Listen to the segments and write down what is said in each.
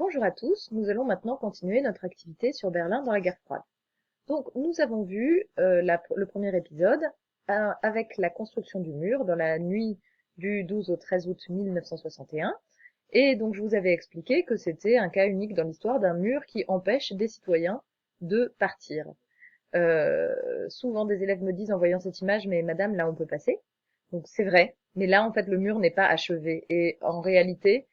Bonjour à tous, nous allons maintenant continuer notre activité sur Berlin dans la guerre froide. Donc nous avons vu le premier épisode avec la construction du mur dans la nuit du 12 au 13 août 1961. Et donc je vous avais expliqué que c'était un cas unique dans l'histoire d'un mur qui empêche des citoyens de partir. Souvent des élèves me disent en voyant cette image, mais madame, là on peut passer. Donc c'est vrai, mais là en fait le mur n'est pas achevé et en réalité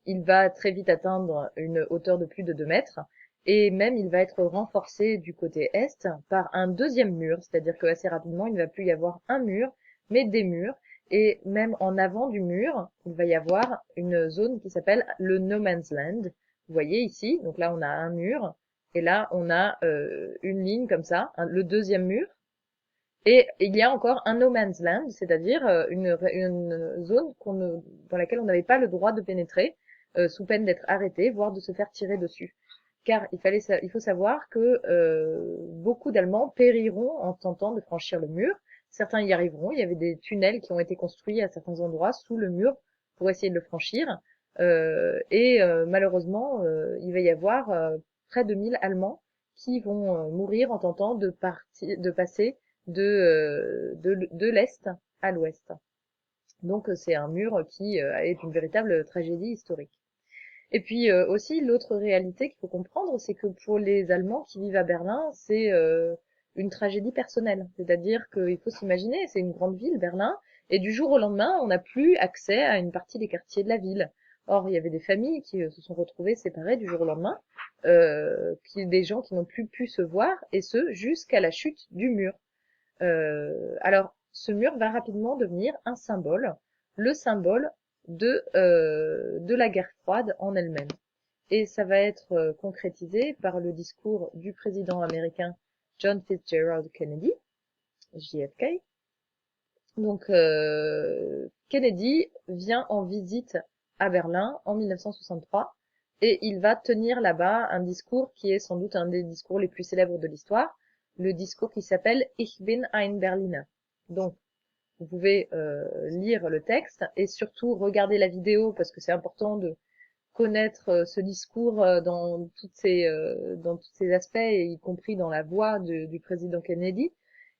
il va très vite atteindre une hauteur de plus de 2 mètres et même il va être renforcé du côté est par un deuxième mur, c'est-à-dire que assez rapidement il ne va plus y avoir un mur mais des murs et même en avant du mur il va y avoir une zone qui s'appelle le No Man's Land. Vous voyez ici, donc là on a un mur et là on a une ligne comme ça, le deuxième mur. Et il y a encore un no man's land, c'est-à-dire une zone dans laquelle on n'avait pas le droit de pénétrer, sous peine d'être arrêté, voire de se faire tirer dessus. Car il faut savoir que beaucoup d'Allemands périront en tentant de franchir le mur. Certains y arriveront. Il y avait des tunnels qui ont été construits à certains endroits sous le mur pour essayer de le franchir. Malheureusement, il va y avoir près de 1000 Allemands qui vont mourir en tentant de passer de l'Est à l'Ouest. Donc c'est un mur qui est une véritable tragédie historique. Et puis aussi l'autre réalité qu'il faut comprendre, c'est que pour les Allemands qui vivent à Berlin, c'est une tragédie personnelle. C'est-à-dire qu'il faut s'imaginer, c'est une grande ville, Berlin, et du jour au lendemain, on n'a plus accès à une partie des quartiers de la ville. Or, il y avait des familles qui se sont retrouvées séparées du jour au lendemain, des gens qui n'ont plus pu se voir, et ce, jusqu'à la chute du mur. Alors, ce mur va rapidement devenir un symbole, le symbole de la guerre froide en elle-même. Et ça va être concrétisé par le discours du président américain John Fitzgerald Kennedy, JFK. Donc, Kennedy vient en visite à Berlin en 1963 et il va tenir là-bas un discours qui est sans doute un des discours les plus célèbres de l'histoire, le discours qui s'appelle Ich bin ein Berliner. Donc, vous pouvez lire le texte et surtout regarder la vidéo parce que c'est important de connaître ce discours dans tous ses aspects, y compris dans la voix du président Kennedy.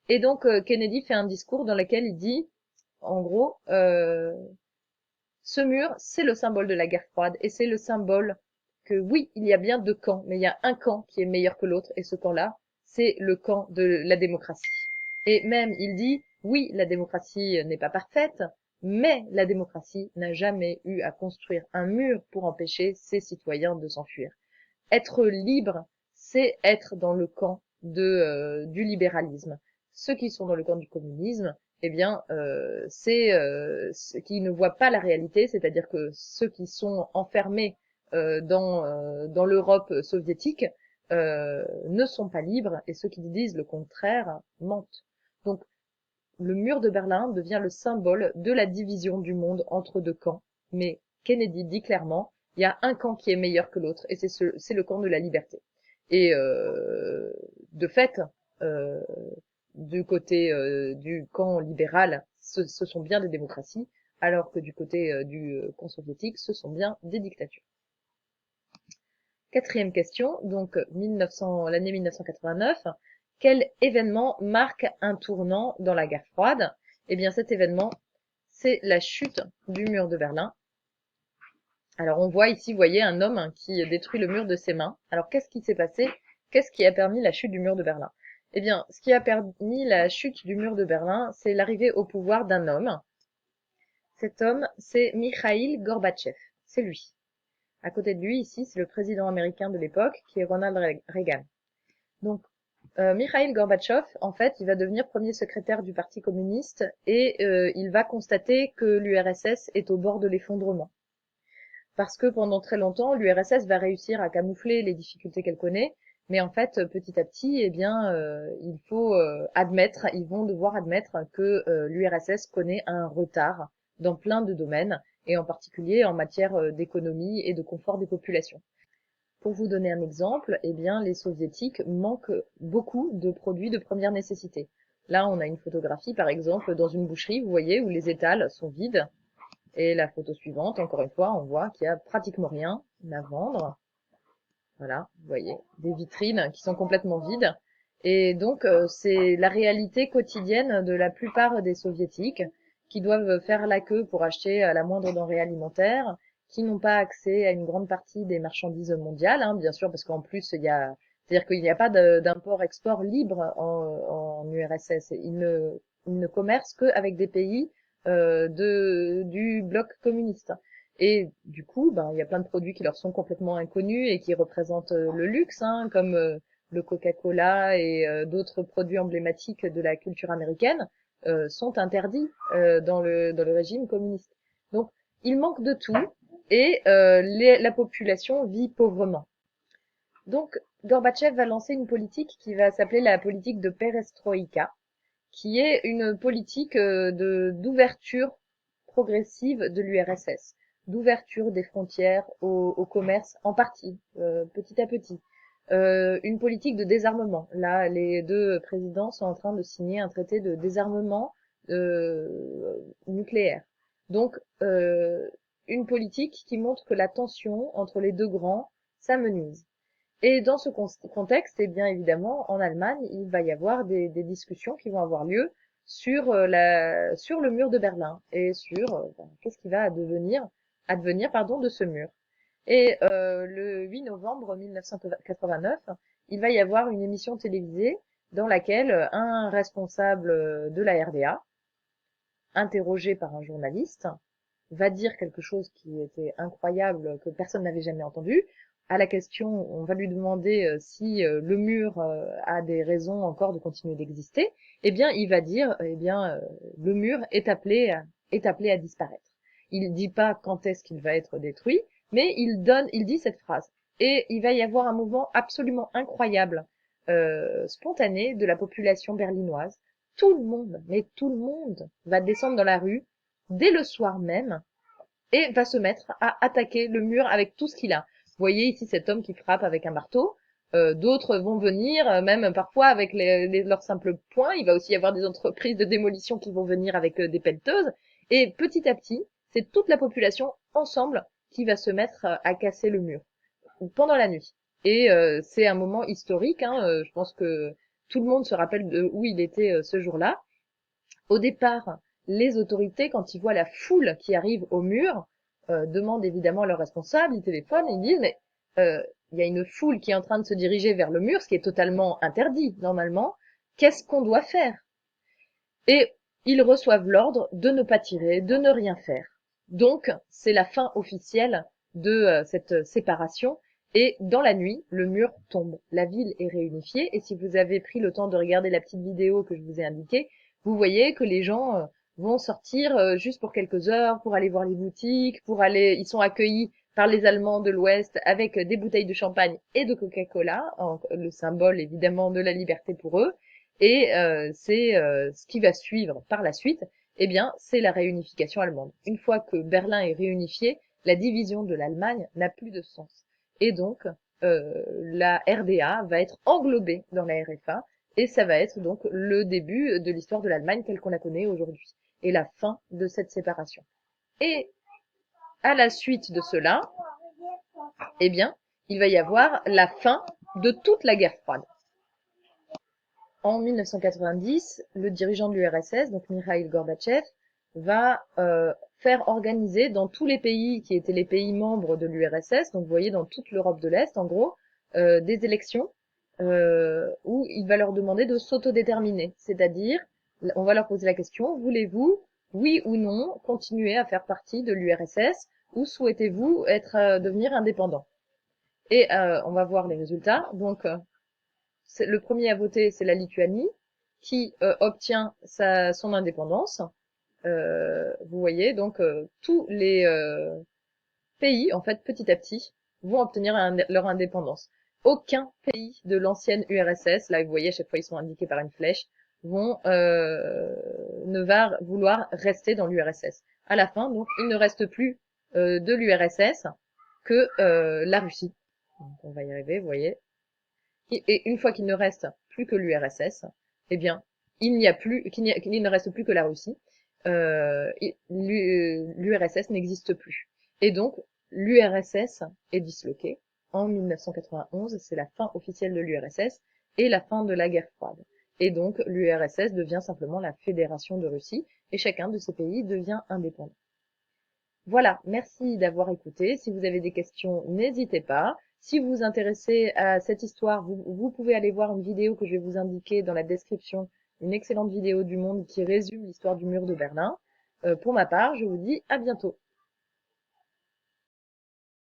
Et donc Kennedy fait un discours dans lequel il dit, en gros, ce mur, c'est le symbole de la guerre froide et c'est le symbole que oui, il y a bien deux camps, mais il y a un camp qui est meilleur que l'autre et ce camp-là, c'est le camp de la démocratie. Et même, il dit, oui, la démocratie n'est pas parfaite, mais la démocratie n'a jamais eu à construire un mur pour empêcher ses citoyens de s'enfuir. Être libre, c'est être dans le camp du libéralisme. Ceux qui sont dans le camp du communisme, eh bien, c'est ceux qui ne voient pas la réalité, c'est-à-dire que ceux qui sont enfermés dans l'Europe soviétique ne sont pas libres, et ceux qui disent le contraire mentent. Donc, le mur de Berlin devient le symbole de la division du monde entre deux camps. Mais Kennedy dit clairement, il y a un camp qui est meilleur que l'autre, et c'est le camp de la liberté. Et de fait, euh, du côté du camp libéral, ce sont bien des démocraties, alors que du côté du camp soviétique, ce sont bien des dictatures. Quatrième question, donc l'année 1989. Quel événement marque un tournant dans la guerre froide? Eh bien, cet événement, c'est la chute du mur de Berlin. Alors, on voit ici, vous voyez, un homme qui détruit le mur de ses mains. Alors, qu'est-ce qui s'est passé? Qu'est-ce qui a permis la chute du mur de Berlin? Eh bien, ce qui a permis la chute du mur de Berlin, c'est l'arrivée au pouvoir d'un homme. Cet homme, c'est Mikhail Gorbatchev. C'est lui. À côté de lui, ici, c'est le président américain de l'époque, qui est Ronald Reagan. Donc, Mikhail Gorbatchev, en fait, il va devenir premier secrétaire du Parti communiste et il va constater que l'URSS est au bord de l'effondrement. Parce que pendant très longtemps, l'URSS va réussir à camoufler les difficultés qu'elle connaît, mais en fait, petit à petit, eh bien, il faut ils vont devoir admettre que l'URSS connaît un retard dans plein de domaines, et en particulier en matière d'économie et de confort des populations. Pour vous donner un exemple, eh bien, les soviétiques manquent beaucoup de produits de première nécessité. Là, on a une photographie, par exemple, dans une boucherie, vous voyez, où les étals sont vides. Et la photo suivante, encore une fois, on voit qu'il y a pratiquement rien à vendre. Voilà, vous voyez, des vitrines qui sont complètement vides. Et donc, c'est la réalité quotidienne de la plupart des soviétiques qui doivent faire la queue pour acheter la moindre denrée alimentaire, qui n'ont pas accès à une grande partie des marchandises mondiales, hein, bien sûr, parce qu'en plus, c'est-à-dire qu'il n'y a pas d'import-export libre en URSS. Ils ne commercent qu'avec des pays du bloc communiste. Et du coup, ben, il y a plein de produits qui leur sont complètement inconnus et qui représentent le luxe, hein, comme le Coca-Cola et d'autres produits emblématiques de la culture américaine, sont interdits dans le régime communiste. Donc, il manque de tout et la population vit pauvrement. Donc, Gorbatchev va lancer une politique qui va s'appeler la politique de perestroïka, qui est une politique d'ouverture progressive de l'URSS, d'ouverture des frontières au commerce en partie, petit à petit. Une politique de désarmement. Là, les deux présidents sont en train de signer un traité de désarmement nucléaire. Donc, une politique qui montre que la tension entre les deux grands s'amenuise. Et dans ce contexte, eh bien évidemment, en Allemagne, il va y avoir des discussions qui vont avoir lieu sur sur le mur de Berlin et sur qu'est-ce qui va advenir pardon de ce mur. Et le 8 novembre 1989, il va y avoir une émission télévisée dans laquelle un responsable de la RDA, interrogé par un journaliste, va dire quelque chose qui était incroyable, que personne n'avait jamais entendu. À la question, on va lui demander si le mur a des raisons encore de continuer d'exister. Eh bien, il va dire, eh bien, le mur est appelé à disparaître. Il dit pas quand est-ce qu'il va être détruit, mais il dit cette phrase. Et il va y avoir un mouvement absolument incroyable, spontané de la population berlinoise. Tout le monde, mais tout le monde va descendre dans la rue dès le soir même et va se mettre à attaquer le mur avec tout ce qu'il a. Vous voyez ici cet homme qui frappe avec un marteau. D'autres vont venir, même parfois avec leurs simples poings. Il va aussi y avoir des entreprises de démolition qui vont venir avec des pelleteuses. Et petit à petit, c'est toute la population ensemble qui va se mettre à casser le mur pendant la nuit. Et c'est un moment historique. Hein, je pense que tout le monde se rappelle de où il était ce jour-là. Au départ, les autorités, quand ils voient la foule qui arrive au mur, demandent évidemment à leurs responsables, ils téléphonent et ils disent mais il y a une foule qui est en train de se diriger vers le mur, ce qui est totalement interdit normalement. Qu'est-ce qu'on doit faire? Et ils reçoivent l'ordre de ne pas tirer, de ne rien faire. Donc, c'est la fin officielle de cette séparation. Et dans la nuit, le mur tombe. La ville est réunifiée. Et si vous avez pris le temps de regarder la petite vidéo que je vous ai indiquée, vous voyez que les gens vont sortir juste pour quelques heures, pour aller voir les boutiques, ils sont accueillis par les Allemands de l'Ouest avec des bouteilles de champagne et de Coca-Cola, le symbole évidemment de la liberté pour eux. Et c'est ce qui va suivre par la suite, eh bien, c'est la réunification allemande. Une fois que Berlin est réunifié, la division de l'Allemagne n'a plus de sens. Et donc, la RDA va être englobée dans la RFA, et ça va être donc le début de l'histoire de l'Allemagne telle qu'on la connaît aujourd'hui, et la fin de cette séparation. Et à la suite de cela, eh bien, il va y avoir la fin de toute la guerre froide. En 1990, le dirigeant de l'URSS, donc Mikhail Gorbatchev, va faire organiser dans tous les pays qui étaient les pays membres de l'URSS, donc vous voyez dans toute l'Europe de l'Est en gros, des élections où il va leur demander de s'autodéterminer. C'est-à-dire, on va leur poser la question, voulez-vous, oui ou non, continuer à faire partie de l'URSS ou souhaitez-vous devenir indépendant? Et on va voir les résultats. Donc, le premier à voter, c'est la Lituanie, qui obtient son indépendance. Vous voyez, donc tous les pays, en fait, petit à petit, vont obtenir leur indépendance. Aucun pays de l'ancienne URSS, là vous voyez, à chaque fois ils sont indiqués par une flèche, ne va vouloir rester dans l'URSS. À la fin, donc, il ne reste plus de l'URSS que la Russie. Donc, on va y arriver, vous voyez. Et une fois qu'il ne reste plus que l'URSS, eh bien, il ne reste plus que la Russie. l'URSS n'existe plus. Et donc, l'URSS est disloquée. En 1991, c'est la fin officielle de l'URSS et la fin de la guerre froide. Et donc, l'URSS devient simplement la Fédération de Russie et chacun de ces pays devient indépendant. Voilà, merci d'avoir écouté. Si vous avez des questions, n'hésitez pas. Si vous vous intéressez à cette histoire, vous pouvez aller voir une vidéo que je vais vous indiquer dans la description, une excellente vidéo du Monde qui résume l'histoire du mur de Berlin. Pour ma part, je vous dis à bientôt.